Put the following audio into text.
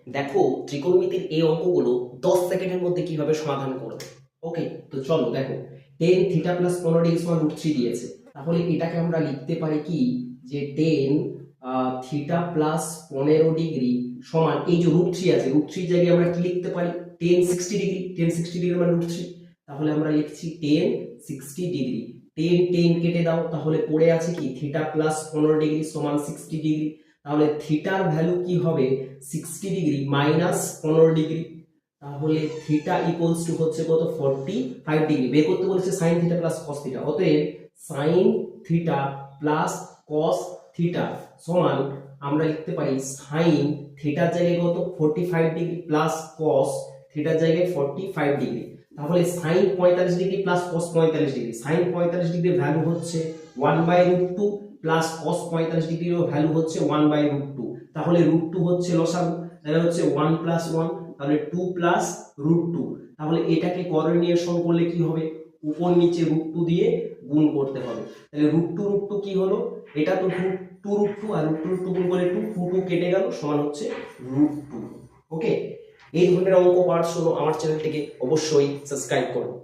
দেখো ত্রিকোণমিতির এই অঙ্কগুলো 10 সেকেন্ডের মধ্যে কিভাবে সমাধান করবে। ওকে, তো চলো দেখো, টেন থিটা প্লাস 15 ডিগ্রি সমান √3 দিয়েছে, তাহলে এটাকে আমরা লিখতে পারি কি যে টেন থিটা প্লাস 15 ডিগ্রি সমান এই যে √3 আছে, √3 জায়গায় আমরা কি লিখতে পারি টেন 60 ডিগ্রি, টেন 60 ডিগ্রি মানে √3, তাহলে আমরা লিখছি টেন 60 ডিগ্রি। টেন টেন কেটে দাও, তাহলে পড়ে আছে কি থিটা প্লাস 15 ডিগ্রি সমান 60 ডিগ্রি, তাহলে থিটার ভ্যালু কি হবে 60 ডিগ্রি মাইনাস 15 ডিগ্রি, তাহলে থিটা ইকুয়ালস টু হচ্ছে কত 45 ডিগ্রি। বের করতে বলেছে sine theta plus cos theta, অতএব sine theta plus cos theta সমান আমরা লিখতে পারি সাইন থিটার জায়গায় কত 45 ডিগ্রি প্লাস কস থিটার জায়গায় 45 ডিগ্রি, তাহলে sine 45 degree plus cos 45 degree, sine 45 ডিগ্রির ভ্যালু হচ্ছে 1/√2 প্লাস cos 45 ডিগ্রির ভ্যালু হচ্ছে 1/√2, তাহলে √2 হচ্ছে লসাগু, তাহলে হচ্ছে 1 + 1, তাহলে 2 + √2, তাহলে এটাকে কোঅর্ডিনেশন করলে কি হবে উপর নিচে √2 দিয়ে গুণ করতে হবে, তাহলে √2 কি হলো, এটা তো 2√2 আর √2 গুণ করে 2 কেটে গেল সমান হচ্ছে √2। ওকে, এই ধরনের অঙ্ক পাওয়ার জন্য আমার চ্যানেলটিকে অবশ্যই সাবস্ক্রাইব করুন।